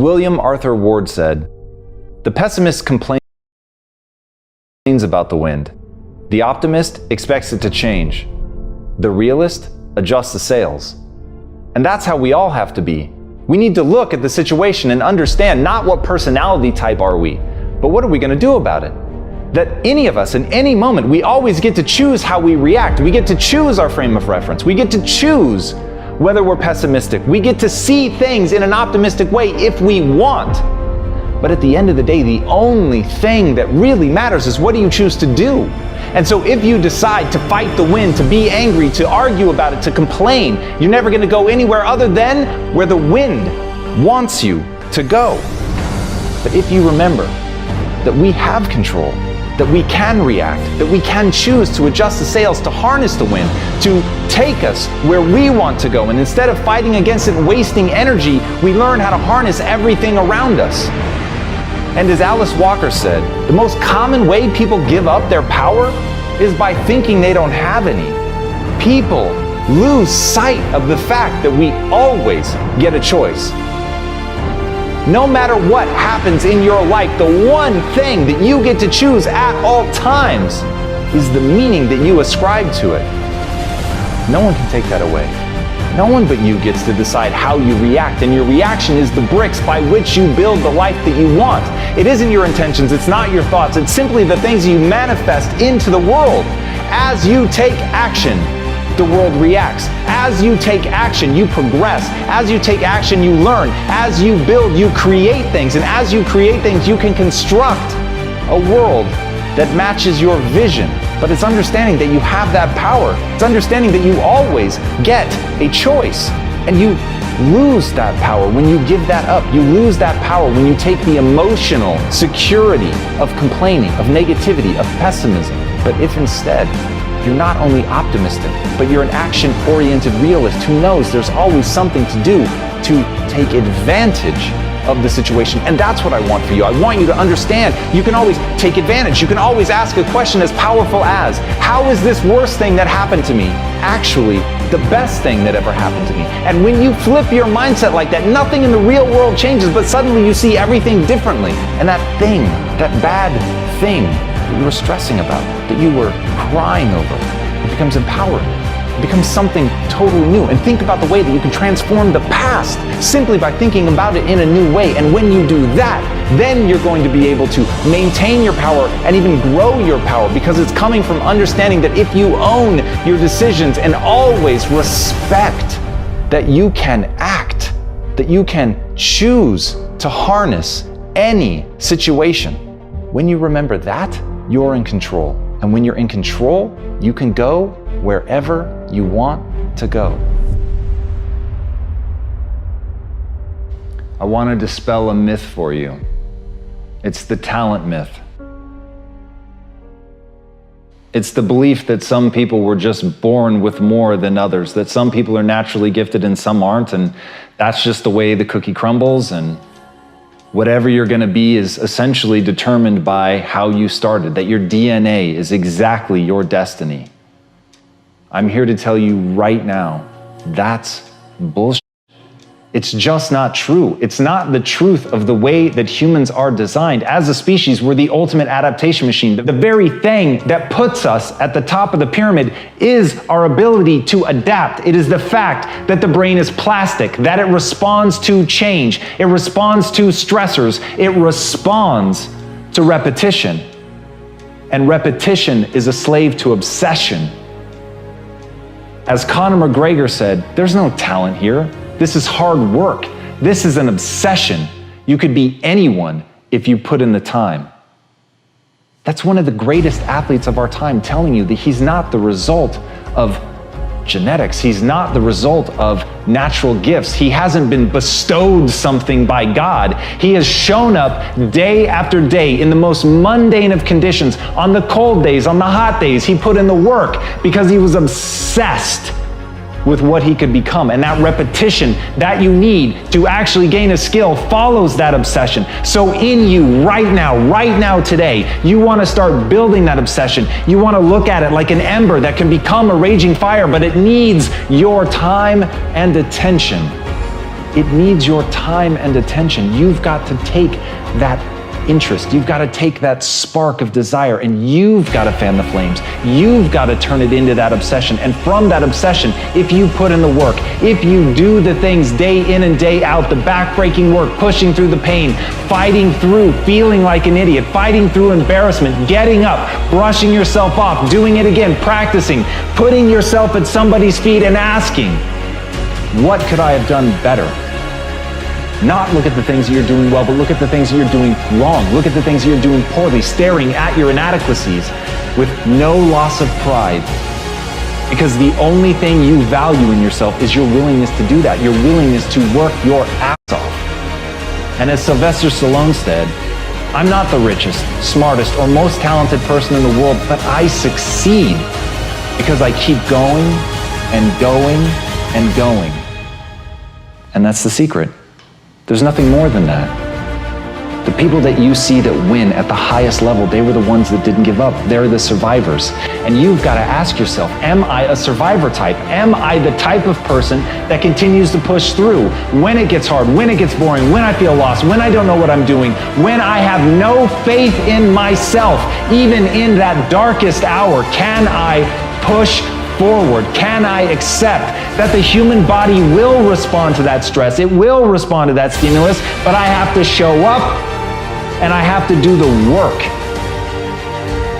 William Arthur Ward said, "The pessimist complains about the wind. The optimist expects it to change. The realist adjusts the sails." And that's how we all have to be. We need to look at the situation and understand not what personality type are we, but what are we going to do about it? That any of us, in any moment, we always get to choose how we react. We get to choose our frame of reference. We get to choose whether we're pessimistic. We get to see things in an optimistic way if we want. But at the end of the day, the only thing that really matters is what do you choose to do? And so if you decide to fight the wind, to be angry, to argue about it, to complain, you're never going to go anywhere other than where the wind wants you to go. But if you remember that we have control, that we can react, that we can choose to adjust the sails, to harness the wind, to take us where we want to go, and instead of fighting against it and wasting energy, we learn how to harness everything around us. And as Alice Walker said, the most common way people give up their power is by thinking they don't have any. People lose sight of the fact that we always get a choice. No matter what happens in your life, the one thing that you get to choose at all times is the meaning that you ascribe to it. No one can take that away. No one but you gets to decide how you react, and your reaction is the bricks by which you build the life that you want. It isn't your intentions, it's not your thoughts, it's simply the things you manifest into the world. As you take action, the world reacts. As you take action, you progress. As you take action, you learn. As you build, you create things. And as you create things, you can construct a world that matches your vision. But it's understanding that you have that power. It's understanding that you always get a choice. And you lose that power when you give that up. You lose that power when you take the emotional security of complaining, of negativity, of pessimism. But if instead, you're not only optimistic, but you're an action-oriented realist who knows there's always something to do to take advantage of the situation. And that's what I want for you. I want you to understand you can always take advantage. You can always ask a question as powerful as, how is this worst thing that happened to me actually the best thing that ever happened to me? And when you flip your mindset like that, nothing in the real world changes, but suddenly you see everything differently. And that thing, that bad thing that you were stressing about, that you were crying over, it becomes empowering. It becomes something totally new. And think about the way that you can transform the past simply by thinking about it in a new way. And when you do that, then you're going to be able to maintain your power and even grow your power, because it's coming from understanding that if you own your decisions and always respect that you can act, that you can choose to harness any situation. When you remember that, you're in control. And when you're in control, you can go wherever you want to go. I want to dispel a myth for you. It's the talent myth. It's the belief that some people were just born with more than others, that some people are naturally gifted and some aren't, and that's just the way the cookie crumbles, and whatever you're going to be is essentially determined by how you started, that your DNA is exactly your destiny. I'm here to tell you right now, that's bullshit. It's just not true. It's not the truth of the way that humans are designed. As a species, we're the ultimate adaptation machine. The very thing that puts us at the top of the pyramid is our ability to adapt. It is the fact that the brain is plastic, that it responds to change. It responds to stressors. It responds to repetition. And repetition is a slave to obsession. As Conor McGregor said, there's no talent here. This is hard work. This is an obsession. You could be anyone if you put in the time. That's one of the greatest athletes of our time telling you that he's not the result of genetics. He's not the result of natural gifts. He hasn't been bestowed something by God. He has shown up day after day in the most mundane of conditions. On the cold days, on the hot days, he put in the work because he was obsessed with what he could become. And that repetition that you need to actually gain a skill follows that obsession. So in you right now, today, you want to start building that obsession. You want to look at it like an ember that can become a raging fire, but it needs your time and attention. It needs your time and attention. You've got to take that interest. You've got to take that spark of desire and you've got to fan the flames. You've got to turn it into that obsession. And from that obsession, if you put in the work, if you do the things day in and day out, the backbreaking work, pushing through the pain, fighting through feeling like an idiot, fighting through embarrassment, getting up, brushing yourself off, doing it again, practicing, putting yourself at somebody's feet and asking, what could I have done better? Not look at the things that you're doing well, but look at the things that you're doing wrong. Look at the things that you're doing poorly, staring at your inadequacies with no loss of pride. Because the only thing you value in yourself is your willingness to do that, your willingness to work your ass off. And as Sylvester Stallone said, I'm not the richest, smartest, or most talented person in the world, but I succeed because I keep going and going and going. And that's the secret. There's nothing more than that. The people that you see that win at the highest level, they were the ones that didn't give up. They're the survivors. And you've got to ask yourself, am I a survivor type? Am I the type of person that continues to push through when it gets hard, when it gets boring, when I feel lost, when I don't know what I'm doing, when I have no faith in myself, even in that darkest hour? Can I push forward? Can I accept that the human body will respond to that stress? It will respond to that stimulus, but I have to show up and I have to do the work.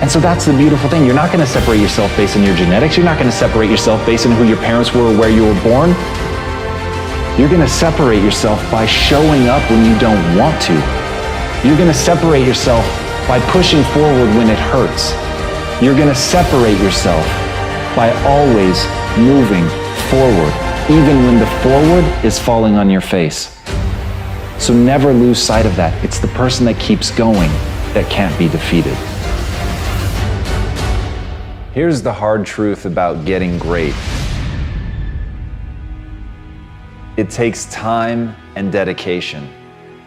And so that's the beautiful thing. You're not going to separate yourself based on your genetics. You're not going to separate yourself based on who your parents were or where you were born. You're going to separate yourself by showing up when you don't want to. You're going to separate yourself by pushing forward when it hurts. You're going to separate yourself by always moving forward, even when the forward is falling on your face. So never lose sight of that. It's the person that keeps going that can't be defeated. Here's the hard truth about getting great. It takes time and dedication.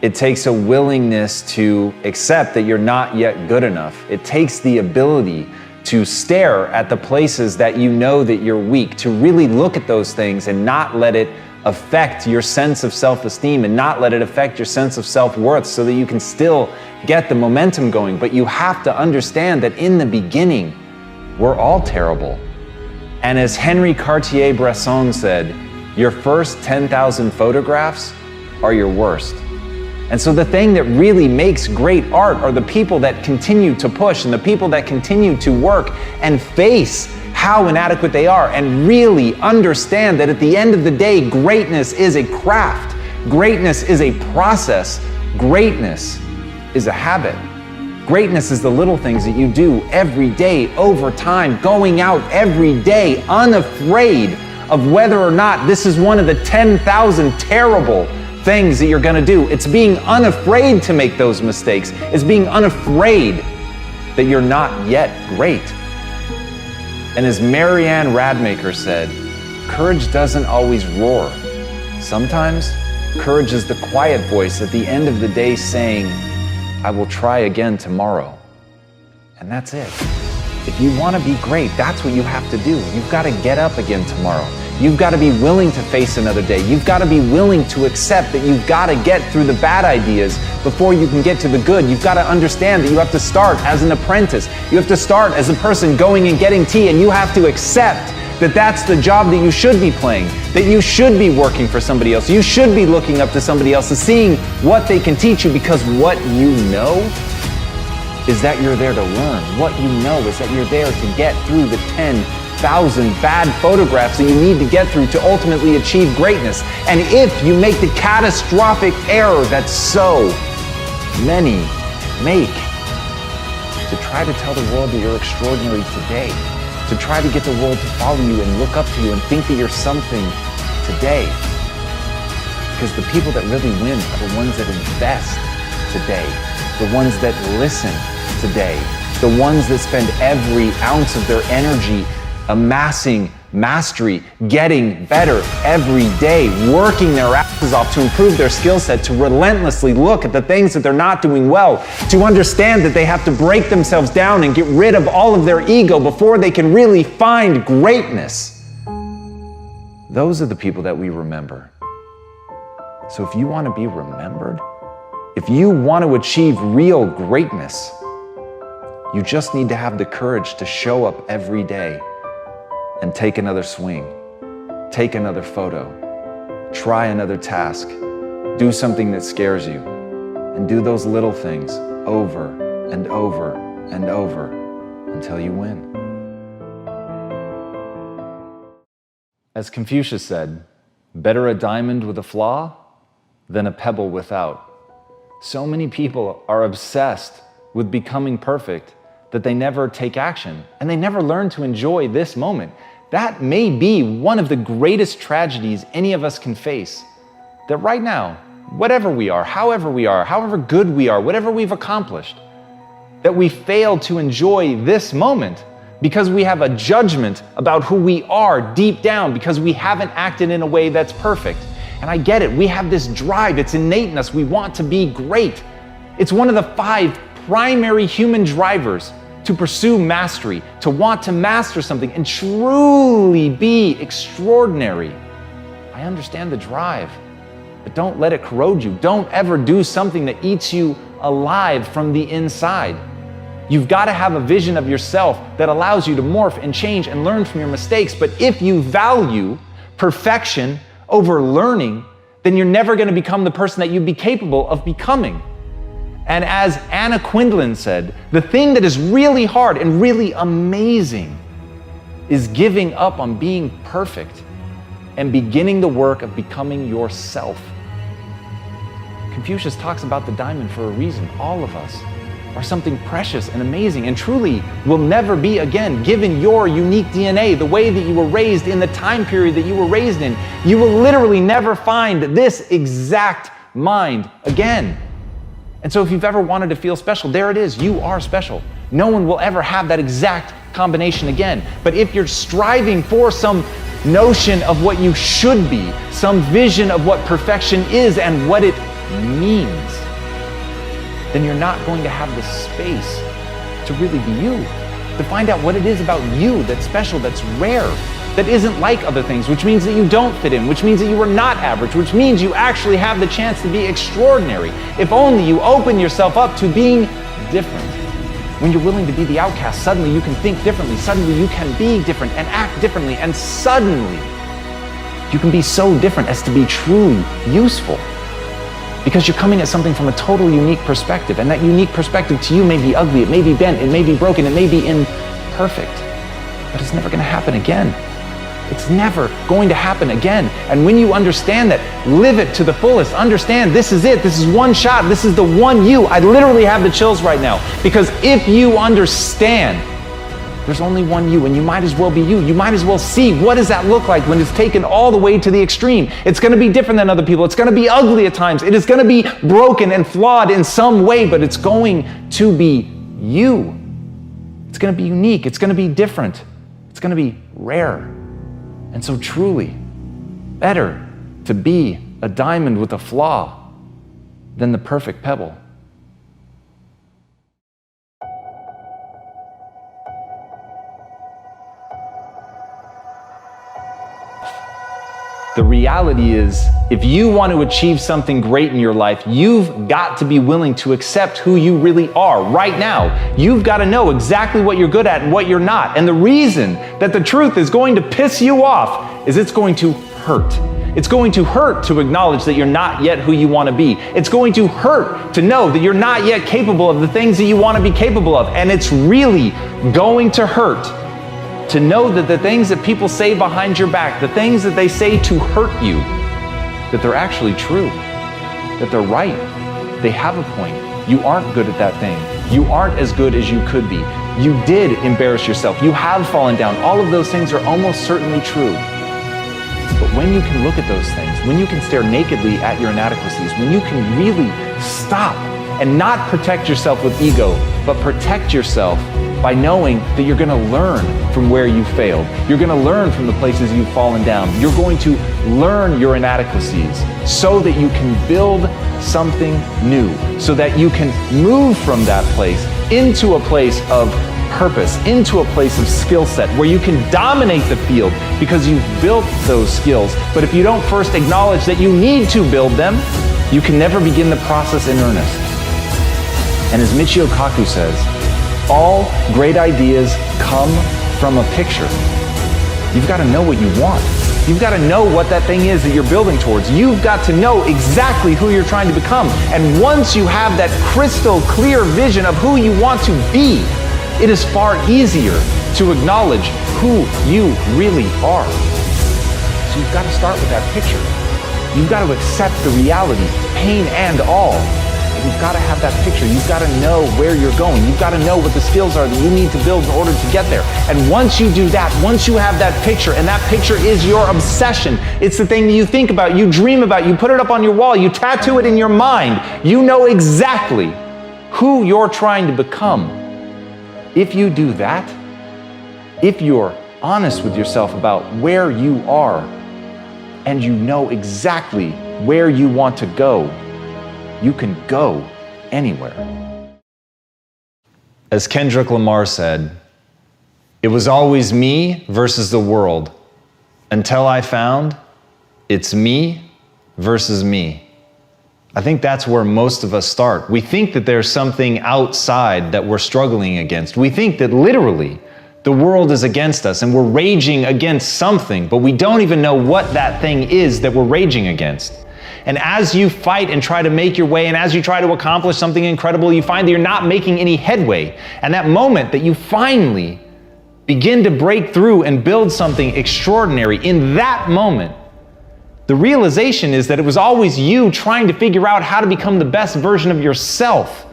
It takes a willingness to accept that you're not yet good enough. It takes the ability to stare at the places that you know that you're weak, to really look at those things and not let it affect your sense of self-esteem and not let it affect your sense of self-worth so that you can still get the momentum going. But you have to understand that in the beginning, we're all terrible. And as Henri Cartier-Bresson said, your first 10,000 photographs are your worst. And so the thing that really makes great art are the people that continue to push and the people that continue to work and face how inadequate they are and really understand that at the end of the day, greatness is a craft. Greatness is a process. Greatness is a habit. Greatness is the little things that you do every day over time, going out every day unafraid of whether or not this is one of the 10,000 terrible things that you're going to do. It's being unafraid to make those mistakes. It's being unafraid that you're not yet great. And as Marianne Radmacher said, courage doesn't always roar. Sometimes courage is the quiet voice at the end of the day saying, I will try again tomorrow. And that's it. If you want to be great, that's what you have to do. You've got to get up again tomorrow. You've got to be willing to face another day. You've got to be willing to accept that you've got to get through the bad ideas before you can get to the good. You've got to understand that you have to start as an apprentice. You have to start as a person going and getting tea, and you have to accept that that's the job that you should be playing, that you should be working for somebody else. You should be looking up to somebody else and seeing what they can teach you, because what you know is that you're there to learn. What you know is that you're there to get through the 10,000 bad photographs that you need to get through to ultimately achieve greatness. And if you make the catastrophic error that so many make, to try to tell the world that you're extraordinary today, to try to get the world to follow you and look up to you and think that you're something today. Because the people that really win are the ones that invest today, the ones that listen today, the ones that spend every ounce of their energy amassing mastery, getting better every day, working their asses off to improve their skill set, to relentlessly look at the things that they're not doing well, to understand that they have to break themselves down and get rid of all of their ego before they can really find greatness. Those are the people that we remember. So if you want to be remembered, if you want to achieve real greatness, you just need to have the courage to show up every day and take another swing, take another photo, try another task, do something that scares you, and do those little things over and over and over until you win. As Confucius said, better a diamond with a flaw than a pebble without. So many people are obsessed with becoming perfect that they never take action and they never learn to enjoy this moment. That may be one of the greatest tragedies any of us can face. That right now, whatever we are, however good we are, whatever we've accomplished, that we fail to enjoy this moment because we have a judgment about who we are deep down, because we haven't acted in a way that's perfect. And I get it, we have this drive, it's innate in us, we want to be great. It's one of the 5 primary human drivers to pursue mastery, to want to master something and truly be extraordinary. I understand the drive, but don't let it corrode you. Don't ever do something that eats you alive from the inside. You've got to have a vision of yourself that allows you to morph and change and learn from your mistakes. But if you value perfection over learning, then you're never going to become the person that you'd be capable of becoming. And as Anna Quindlen said, the thing that is really hard and really amazing is giving up on being perfect and beginning the work of becoming yourself. Confucius talks about the diamond for a reason. All of us are something precious and amazing and truly will never be again, given your unique DNA, the way that you were raised in the time period that you were raised in. You will literally never find this exact mind again. And so if you've ever wanted to feel special, there it is, you are special. No one will ever have that exact combination again. But if you're striving for some notion of what you should be, some vision of what perfection is and what it means, then you're not going to have the space to really be you, to find out what it is about you that's special, that's rare, that isn't like other things, which means that you don't fit in, which means that you are not average, which means you actually have the chance to be extraordinary. If only you open yourself up to being different. When you're willing to be the outcast, suddenly you can think differently, suddenly you can be different and act differently, and suddenly you can be so different as to be truly useful. Because you're coming at something from a totally unique perspective, and that unique perspective to you may be ugly, it may be bent, it may be broken, it may be imperfect, but it's never going to happen again. It's never going to happen again. And when you understand that, live it to the fullest. Understand this is it, this is one shot, this is the one you. I literally have the chills right now, because if you understand there's only one you, and you might as well be you. You might as well see what does that look like when it's taken all the way to the extreme. It's going to be different than other people. It's going to be ugly at times. It is going to be broken and flawed in some way, but it's going to be you. It's going to be unique. It's going to be different. It's going to be rare. And so truly, better to be a diamond with a flaw than the perfect pebble. The reality is, if you want to achieve something great in your life, you've got to be willing to accept who you really are right now. You've got to know exactly what you're good at and what you're not. And the reason that the truth is going to piss you off is it's going to hurt. It's going to hurt to acknowledge that you're not yet who you want to be. It's going to hurt to know that you're not yet capable of the things that you want to be capable of. And it's really going to hurt to know that the things that people say behind your back, the things that they say to hurt you, that they're actually true, that they're right. They have a point. You aren't good at that thing. You aren't as good as you could be. You did embarrass yourself. You have fallen down. All of those things are almost certainly true. But when you can look at those things, when you can stare nakedly at your inadequacies, when you can really stop and not protect yourself with ego, but protect yourself by knowing that you're going to learn from where you failed. You're going to learn from the places you've fallen down. You're going to learn your inadequacies so that you can build something new, so that you can move from that place into a place of purpose, into a place of skill set where you can dominate the field because you've built those skills. But if you don't first acknowledge that you need to build them, you can never begin the process in earnest. And as Michio Kaku says, all great ideas come from a picture. You've got to know what you want. You've got to know what that thing is that you're building towards. You've got to know exactly who you're trying to become. And once you have that crystal clear vision of who you want to be, it is far easier to acknowledge who you really are. So you've got to start with that picture. You've got to accept the reality, pain and all. You've got to have that picture. You've got to know where you're going. You've got to know what the skills are that you need to build in order to get there. And once you do that, once you have that picture, and that picture is your obsession, it's the thing that you think about, you dream about, you put it up on your wall, you tattoo it in your mind, you know exactly who you're trying to become. If you do that, if you're honest with yourself about where you are, and you know exactly where you want to go, you can go anywhere. As Kendrick Lamar said, it was always me versus the world until I found it's me versus me. I think that's where most of us start. We think that there's something outside that we're struggling against. We think that literally the world is against us and we're raging against something, but we don't even know what that thing is that we're raging against. And as you fight and try to make your way, and as you try to accomplish something incredible, you find that you're not making any headway. And that moment that you finally begin to break through and build something extraordinary, in that moment, the realization is that it was always you trying to figure out how to become the best version of yourself.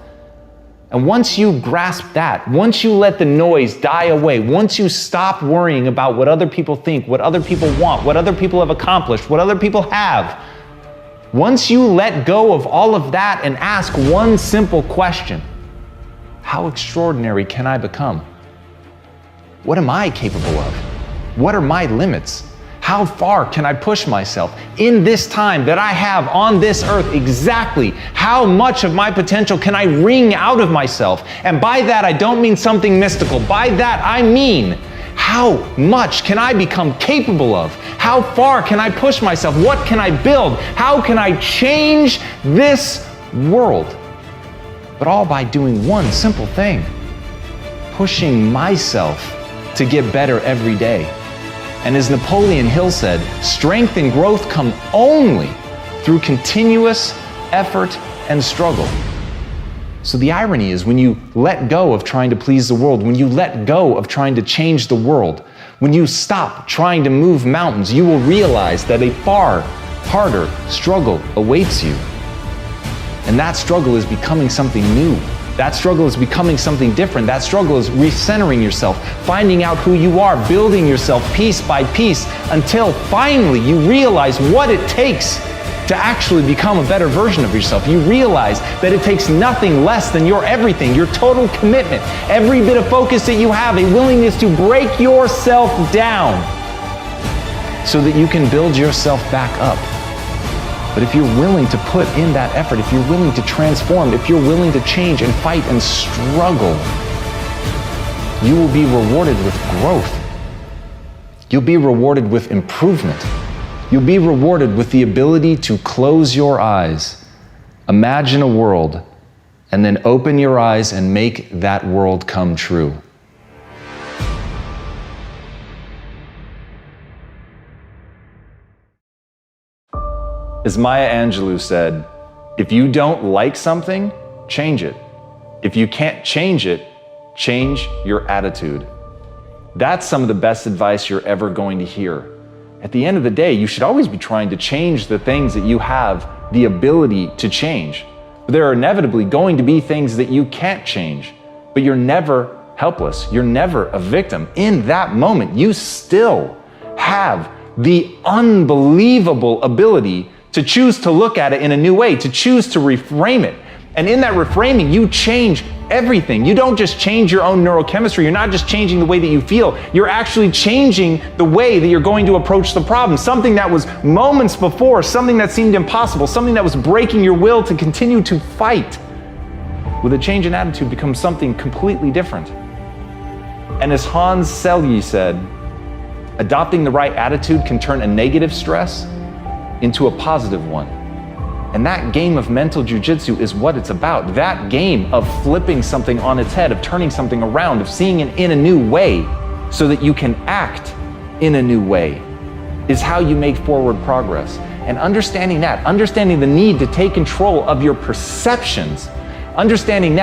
And once you grasp that, once you let the noise die away, once you stop worrying about what other people think, what other people want, what other people have accomplished, what other people have, once you let go of all of that and ask one simple question, how extraordinary can I become? What am I capable of? What are my limits? How far can I push myself in this time that I have on this earth? Exactly how much of my potential can I wring out of myself? And by that, I don't mean something mystical. By that, I mean, how much can I become capable of? How far can I push myself? What can I build? How can I change this world? But all by doing one simple thing, pushing myself to get better every day. And as Napoleon Hill said, strength and growth come only through continuous effort and struggle. So the irony is, when you let go of trying to please the world, when you let go of trying to change the world, when you stop trying to move mountains, you will realize that a far harder struggle awaits you. And that struggle is becoming something new. That struggle is becoming something different. That struggle is recentering yourself, finding out who you are, building yourself piece by piece until finally you realize what it takes to actually become a better version of yourself. You realize that it takes nothing less than your everything, your total commitment, every bit of focus that you have, a willingness to break yourself down so that you can build yourself back up. But if you're willing to put in that effort, if you're willing to transform, if you're willing to change and fight and struggle, you will be rewarded with growth. You'll be rewarded with improvement. You'll be rewarded with the ability to close your eyes, imagine a world, and then open your eyes and make that world come true. As Maya Angelou said, if you don't like something, change it. If you can't change it, change your attitude. That's some of the best advice you're ever going to hear. At the end of the day, you should always be trying to change the things that you have the ability to change. But there are inevitably going to be things that you can't change, but you're never helpless. You're never a victim. In that moment, you still have the unbelievable ability to choose to look at it in a new way, to choose to reframe it. And in that reframing, you change everything. You don't just change your own neurochemistry. You're not just changing the way that you feel. You're actually changing the way that you're going to approach the problem. Something that was moments before, something that seemed impossible, something that was breaking your will to continue to fight, with a change in attitude becomes something completely different. And as Hans Selye said, adopting the right attitude can turn a negative stress into a positive one. And that game of mental jujitsu is what it's about. That game of flipping something on its head, of turning something around, of seeing it in a new way so that you can act in a new way, is how you make forward progress. And understanding that, understanding the need to take control of your perceptions, understanding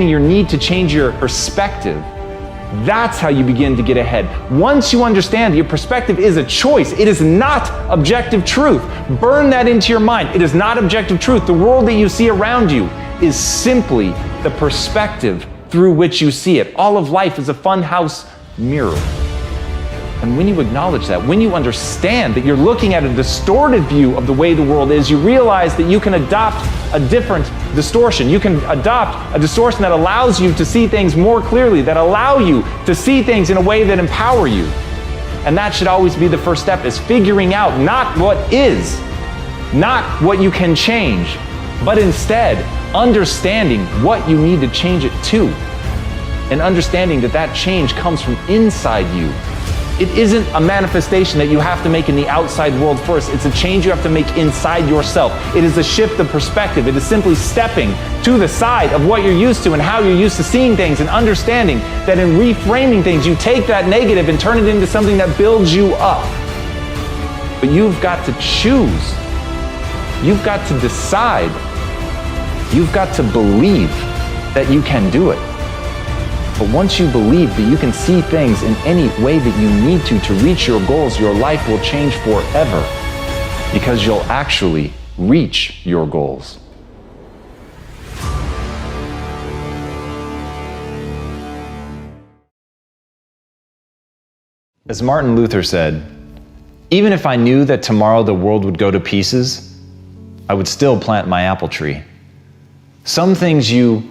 your need to change your perspective, that's how you begin to get ahead. Once you understand that your perspective is a choice, it is not objective truth. Burn that into your mind. It is not objective truth. The world that you see around you is simply the perspective through which you see it. All of life is a funhouse mirror. And when you acknowledge that, when you understand that you're looking at a distorted view of the way the world is, you realize that you can adopt a different distortion. You can adopt a distortion that allows you to see things more clearly, that allow you to see things in a way that empower you. And that should always be the first step, is figuring out not what is, not what you can change, but instead understanding what you need to change it to. And understanding that that change comes from inside you. It isn't a manifestation that you have to make in the outside world first. It's a change you have to make inside yourself. It is a shift of perspective. It is simply stepping to the side of what you're used to and how you're used to seeing things, and understanding that in reframing things, you take that negative and turn it into something that builds you up. But you've got to choose. You've got to decide. You've got to believe that you can do it. But once you believe that you can see things in any way that you need to reach your goals, your life will change forever, because you'll actually reach your goals. As Martin Luther said, even if I knew that tomorrow the world would go to pieces, I would still plant my apple tree. Some things you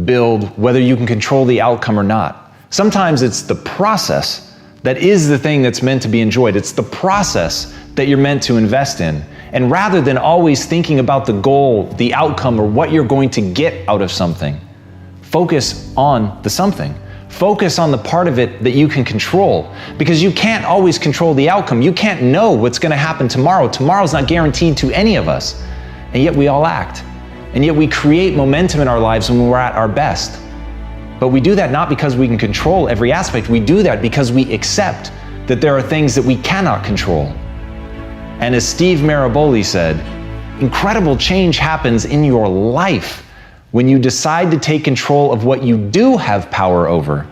build whether you can control the outcome or not. Sometimes it's the process that is the thing that's meant to be enjoyed. It's the process that you're meant to invest in. And rather than always thinking about the goal, the outcome, or what you're going to get out of something, focus on the something. Focus on the part of it that you can control, because you can't always control the outcome. You can't know what's going to happen tomorrow. Tomorrow's not guaranteed to any of us, and yet we all act. And yet we create momentum in our lives when we're at our best. But we do that not because we can control every aspect. We do that because we accept that there are things that we cannot control. And as Steve Maraboli said, incredible change happens in your life when you decide to take control of what you do have power over,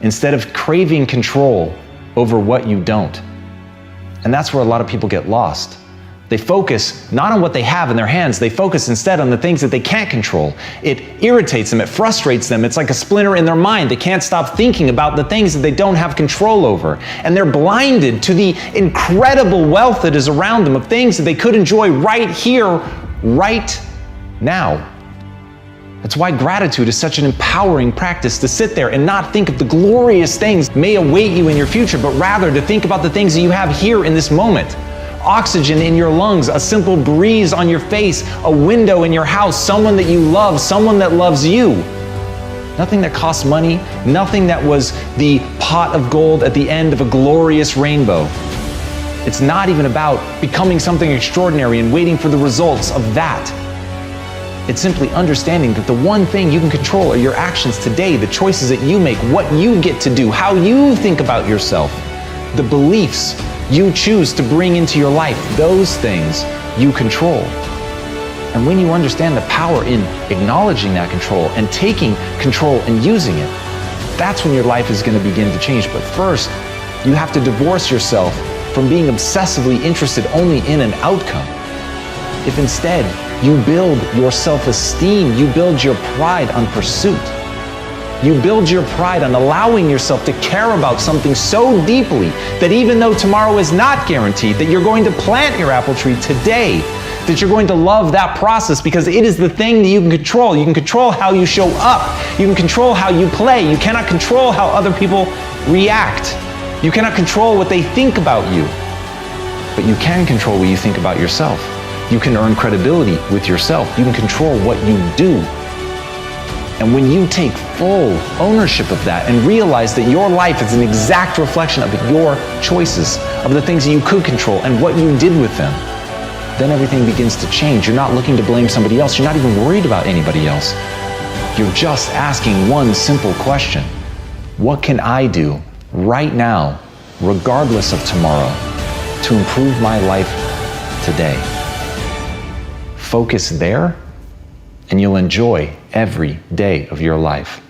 instead of craving control over what you don't. And that's where a lot of people get lost. They focus not on what they have in their hands, they focus instead on the things that they can't control. It irritates them, it frustrates them, it's like a splinter in their mind. They can't stop thinking about the things that they don't have control over. And they're blinded to the incredible wealth that is around them, of things that they could enjoy right here, right now. That's why gratitude is such an empowering practice, to sit there and not think of the glorious things may await you in your future, but rather to think about the things that you have here in this moment. Oxygen in your lungs, a simple breeze on your face, a window in your house, someone that you love, someone that loves you. Nothing that costs money, nothing that was the pot of gold at the end of a glorious rainbow. It's not even about becoming something extraordinary and waiting for the results of that. It's simply understanding that the one thing you can control are your actions today, the choices that you make, what you get to do, how you think about yourself, the beliefs you choose to bring into your life. Those things you control. And when you understand the power in acknowledging that control and taking control and using it, that's when your life is going to begin to change. But first, you have to divorce yourself from being obsessively interested only in an outcome. If instead you build your self-esteem, you build your pride on pursuit. You build your pride on allowing yourself to care about something so deeply that even though tomorrow is not guaranteed, that you're going to plant your apple tree today, that you're going to love that process, because it is the thing that you can control. You can control how you show up. You can control how you play. You cannot control how other people react. You cannot control what they think about you. But you can control what you think about yourself. You can earn credibility with yourself. You can control what you do. And when you take full ownership of that and realize that your life is an exact reflection of your choices, of the things that you could control and what you did with them, then everything begins to change. You're not looking to blame somebody else. You're not even worried about anybody else. You're just asking one simple question. What can I do right now, regardless of tomorrow, to improve my life today? Focus there, and you'll enjoy every day of your life.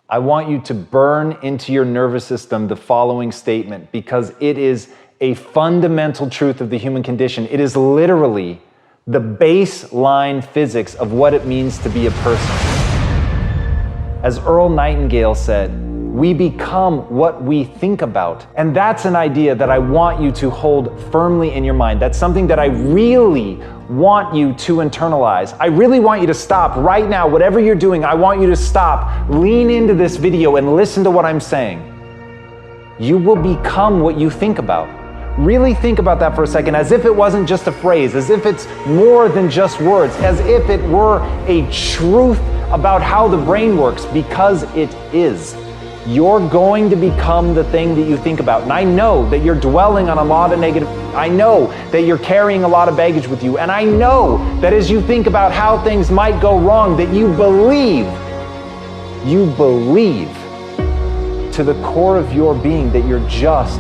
I want you to burn into your nervous system the following statement, because it is a fundamental truth of the human condition. It is literally the baseline physics of what it means to be a person. As Earl Nightingale said, we become what we think about. And that's an idea that I want you to hold firmly in your mind. That's something that I really want you to internalize. I really want you to stop right now. Whatever you're doing, I want you to stop, lean into this video and listen to what I'm saying. You will become what you think about. Really think about that for a second, as if it wasn't just a phrase, as if it's more than just words, as if it were a truth about how the brain works, because it is. You're going to become the thing that you think about. And I know that you're dwelling on a lot of negative. I know that you're carrying a lot of baggage with you. And I know that as you think about how things might go wrong, that you believe to the core of your being that you're just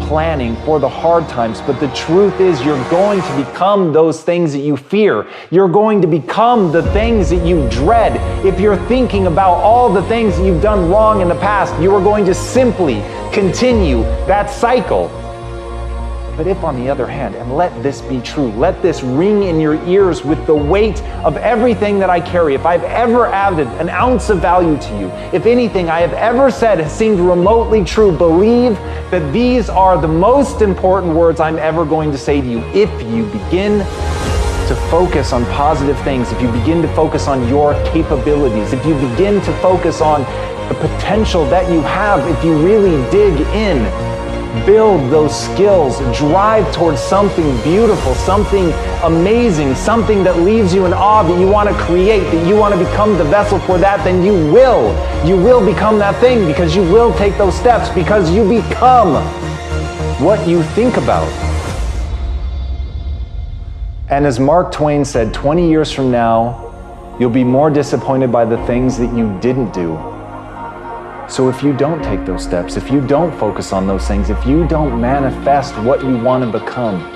planning for the hard times. But the truth is, you're going to become those things that you fear. You're going to become the things that you dread. If you're thinking about all the things that you've done wrong in the past, you are going to simply continue that cycle. But if, on the other hand, and let this be true, let this ring in your ears with the weight of everything that I carry, if I've ever added an ounce of value to you, if anything I have ever said has seemed remotely true, believe that these are the most important words I'm ever going to say to you. If you begin to focus on positive things, if you begin to focus on your capabilities, if you begin to focus on the potential that you have, if you really dig in, build those skills, drive towards something beautiful, something amazing, something that leaves you in awe, that you want to create, that you want to become the vessel for that, then you will become that thing, because you will take those steps, because you become what you think about. And as Mark Twain said, 20 years from now, you'll be more disappointed by the things that you didn't do. So if you don't take those steps, if you don't focus on those things, if you don't manifest what you want to become,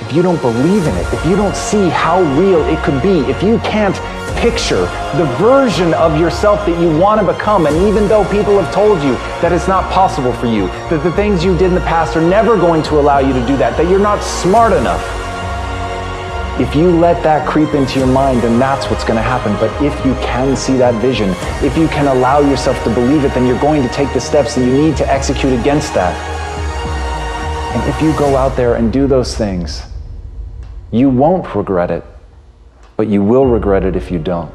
if you don't believe in it, if you don't see how real it could be, if you can't picture the version of yourself that you want to become, and even though people have told you that it's not possible for you, that the things you did in the past are never going to allow you to do that, that you're not smart enough, if you let that creep into your mind, then that's what's going to happen. But if you can see that vision, if you can allow yourself to believe it, then you're going to take the steps that you need to execute against that. And if you go out there and do those things, you won't regret it, but you will regret it if you don't.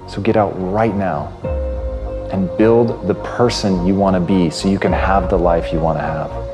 So get out right now and build the person you want to be so you can have the life you want to have.